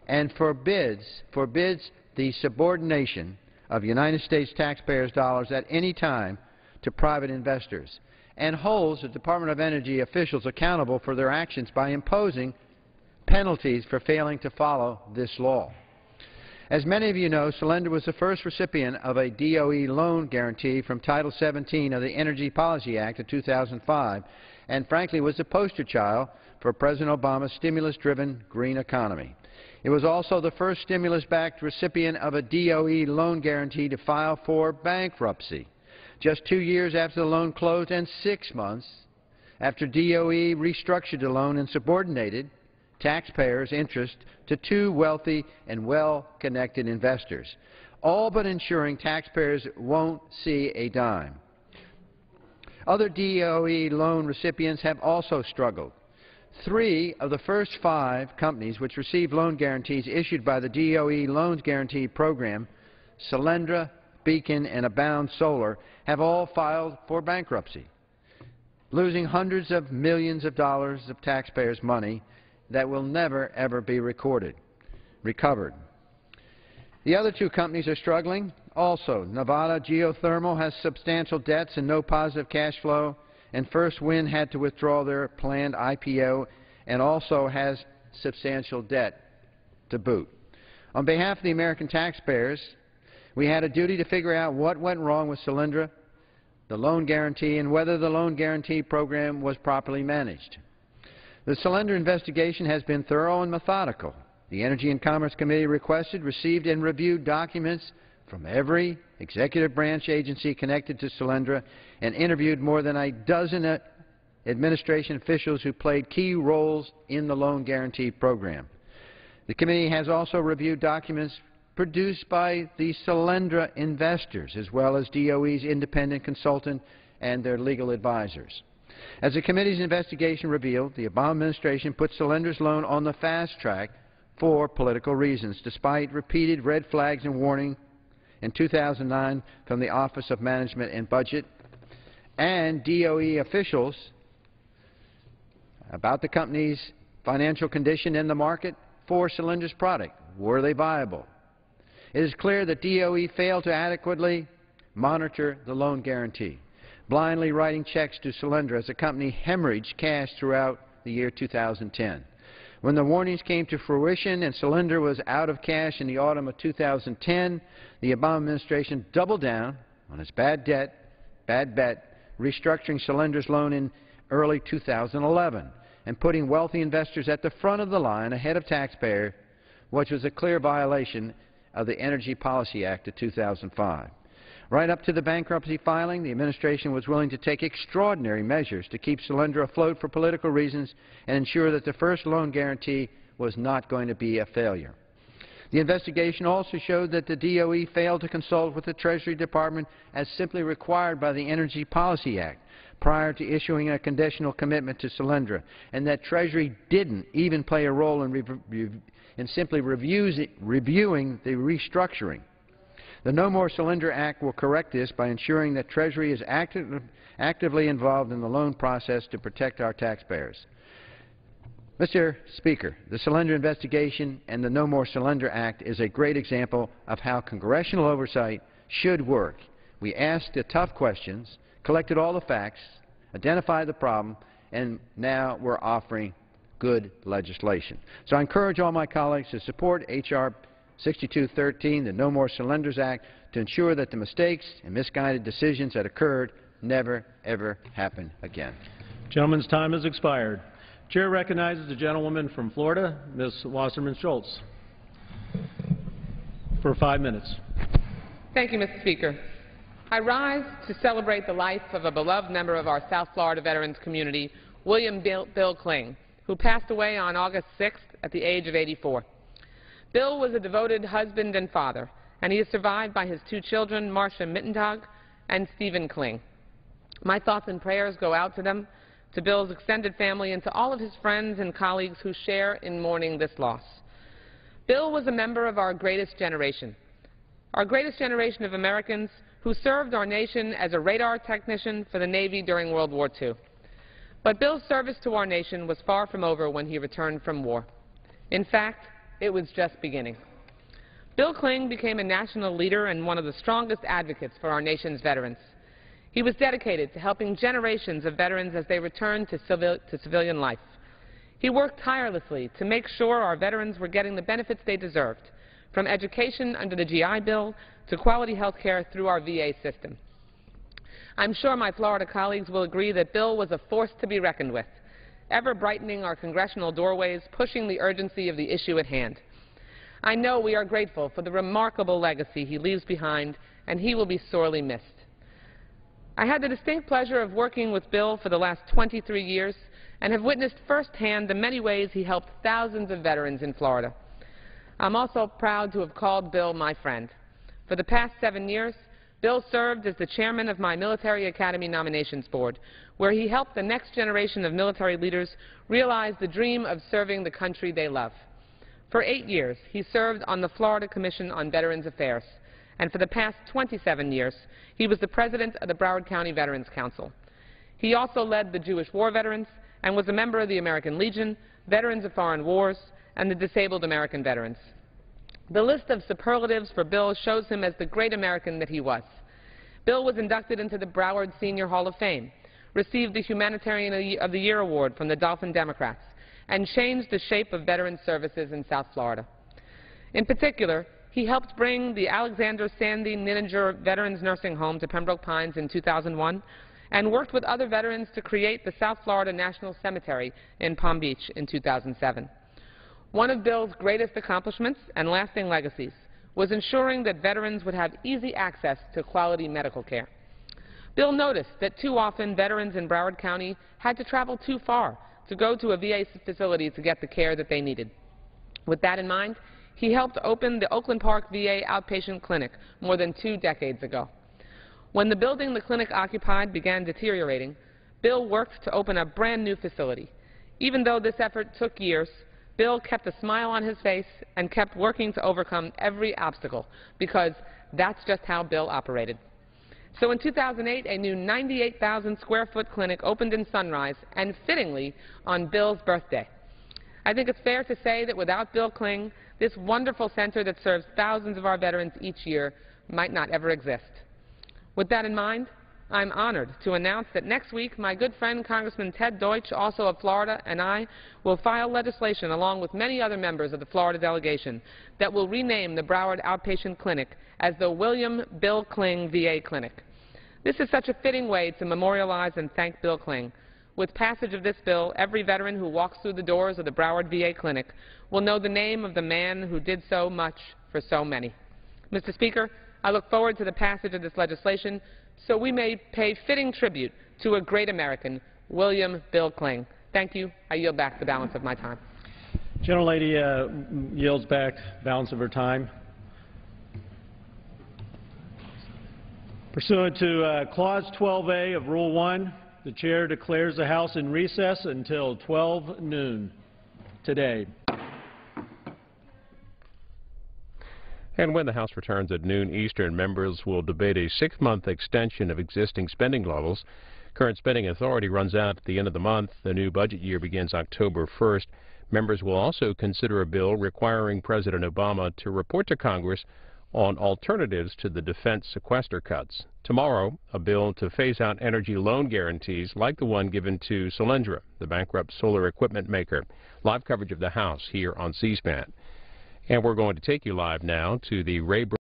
and forbids the subordination of United States taxpayers' dollars at any time to private investors, and holds the Department of Energy officials accountable for their actions by imposing penalties for failing to follow this law. As many of you know, Solandra was the first recipient of a DOE loan guarantee from Title 17 of the Energy Policy Act of 2005, and frankly was the poster child for President Obama's stimulus-driven green economy. It was also the first stimulus-backed recipient of a DOE loan guarantee to file for bankruptcy. Just 2 years after the loan closed and 6 months after DOE restructured the loan and subordinated taxpayers' interest to 2 wealthy and well-connected investors, all but ensuring taxpayers won't see a dime. Other DOE loan recipients have also struggled. 3 of the first 5 companies which received loan guarantees issued by the DOE Loans Guarantee Program, Solyndra, Beacon, and Abound Solar, have all filed for bankruptcy, losing hundreds of millions of dollars of taxpayers' money that will never, ever be recovered. The other 2 companies are struggling also. Nevada Geothermal has substantial debts and no positive cash flow, and First Wind had to withdraw their planned IPO and also has substantial debt to boot. On behalf of the American taxpayers, we had a duty to figure out what went wrong with Solyndra, the loan guarantee, and whether the loan guarantee program was properly managed. The Solyndra investigation has been thorough and methodical. The Energy and Commerce Committee requested, received, and reviewed documents from every executive branch agency connected to Solyndra and interviewed more than a dozen administration officials who played key roles in the loan guarantee program. The committee has also reviewed documents produced by the Solyndra investors, as well as DOE's independent consultant and their legal advisors. As the committee's investigation revealed, the Obama administration put Solyndra's loan on the fast track for political reasons, despite repeated red flags and warning in 2009 from the Office of Management and Budget and DOE officials about the company's financial condition in the market for Solyndra's product. Were they viable? It is clear that DOE failed to adequately monitor the loan guarantee, blindly writing checks to Solyndra as the company hemorrhaged cash throughout the year 2010. When the warnings came to fruition and Solyndra was out of cash in the autumn of 2010, the Obama administration doubled down on its bad bet, restructuring Solyndra's loan in early 2011 and putting wealthy investors at the front of the line ahead of taxpayers, which was a clear violation of the Energy Policy Act of 2005. Right up to the bankruptcy filing, the administration was willing to take extraordinary measures to keep Solyndra afloat for political reasons and ensure that the first loan guarantee was not going to be a failure. The investigation also showed that the DOE failed to consult with the Treasury Department as simply required by the Energy Policy Act prior to issuing a conditional commitment to Solyndra, and that Treasury didn't even play a role in simply reviewing the restructuring. The No More Solyndra Act will correct this by ensuring that Treasury is actively involved in the loan process to protect our taxpayers. Mr. Speaker, the Solyndra investigation and the No More Solyndra Act is a great example of how congressional oversight should work. We asked the tough questions, collected all the facts, identified the problem, and now we're offering good legislation. So I encourage all my colleagues to support H.R. 6213, the No More Solyndras Act, to ensure that the mistakes and misguided decisions that occurred never, ever happen again. Gentleman's time has expired. Chair recognizes the gentlewoman from Florida, Ms. Wasserman Schultz, for 5 minutes. Thank you, Mr. Speaker. I rise to celebrate the life of a beloved member of our South Florida veterans community, William Bill Kling, who passed away on August 6th at the age of 84. Bill was a devoted husband and father, and he is survived by his 2 children, Marcia Mittendog and Stephen Kling. My thoughts and prayers go out to them, to Bill's extended family, and to all of his friends and colleagues who share in mourning this loss. Bill was a member of our greatest generation of Americans who served our nation as a radar technician for the Navy during World War II. But Bill's service to our nation was far from over when he returned from war. In fact, it was just beginning. Bill Kling became a national leader and one of the strongest advocates for our nation's veterans. He was dedicated to helping generations of veterans as they returned to civilian life. He worked tirelessly to make sure our veterans were getting the benefits they deserved, from education under the GI Bill to quality health care through our VA system. I'm sure my Florida colleagues will agree that Bill was a force to be reckoned with, ever brightening our congressional doorways, pushing the urgency of the issue at hand. I know we are grateful for the remarkable legacy he leaves behind, and he will be sorely missed. I had the distinct pleasure of working with Bill for the last 23 years and have witnessed firsthand the many ways he helped thousands of veterans in Florida. I'm also proud to have called Bill my friend. For the past 7 years, Bill served as the chairman of my Military Academy Nominations Board, where he helped the next generation of military leaders realize the dream of serving the country they love. For 8 years, he served on the Florida Commission on Veterans Affairs, and for the past 27 years, he was the president of the Broward County Veterans Council. He also led the Jewish War Veterans and was a member of the American Legion, Veterans of Foreign Wars, and the Disabled American Veterans. The list of superlatives for Bill shows him as the great American that he was. Bill was inducted into the Broward Senior Hall of Fame, received the Humanitarian of the Year Award from the Dolphin Democrats, and changed the shape of veterans services in South Florida. In particular, he helped bring the Alexander Sandy Nininger Veterans Nursing Home to Pembroke Pines in 2001 and worked with other veterans to create the South Florida National Cemetery in Palm Beach in 2007. One of Bill's greatest accomplishments and lasting legacies was ensuring that veterans would have easy access to quality medical care. Bill noticed that too often veterans in Broward County had to travel too far to go to a VA facility to get the care that they needed. With that in mind, he helped open the Oakland Park VA outpatient clinic more than 2 decades ago. When the building the clinic occupied began deteriorating, Bill worked to open a brand new facility. Even though this effort took years, Bill kept a smile on his face and kept working to overcome every obstacle, because that's just how Bill operated. So in 2008, a new 98,000 square foot clinic opened in Sunrise, and fittingly, on Bill's birthday. I think it's fair to say that without Bill Kling, this wonderful center that serves thousands of our veterans each year might not ever exist. With that in mind, I'm honored to announce that next week my good friend Congressman Ted Deutsch, also of Florida, and I will file legislation along with many other members of the Florida delegation that will rename the Broward Outpatient Clinic as the William Bill Kling VA Clinic. This is such a fitting way to memorialize and thank Bill Kling. With passage of this bill, every veteran who walks through the doors of the Broward VA Clinic will know the name of the man who did so much for so many. Mr. Speaker, I look forward to the passage of this legislation so we may pay fitting tribute to a great American, William Bill Kling. Thank you. I yield back the balance of my time. Gentlelady yields back balance of her time. Pursuant to Clause 12A of Rule 1, the Chair declares the House in recess until 12 noon today. And when the House returns at noon Eastern, members will debate a 6-month extension of existing spending levels. Current spending authority runs out at the end of the month. The new budget year begins October 1st. Members will also consider a bill requiring President Obama to report to Congress on alternatives to the defense sequester cuts. Tomorrow, a bill to phase out energy loan guarantees like the one given to Solyndra, the bankrupt solar equipment maker. Live coverage of the House here on C-SPAN. And we're going to take you live now to the Ray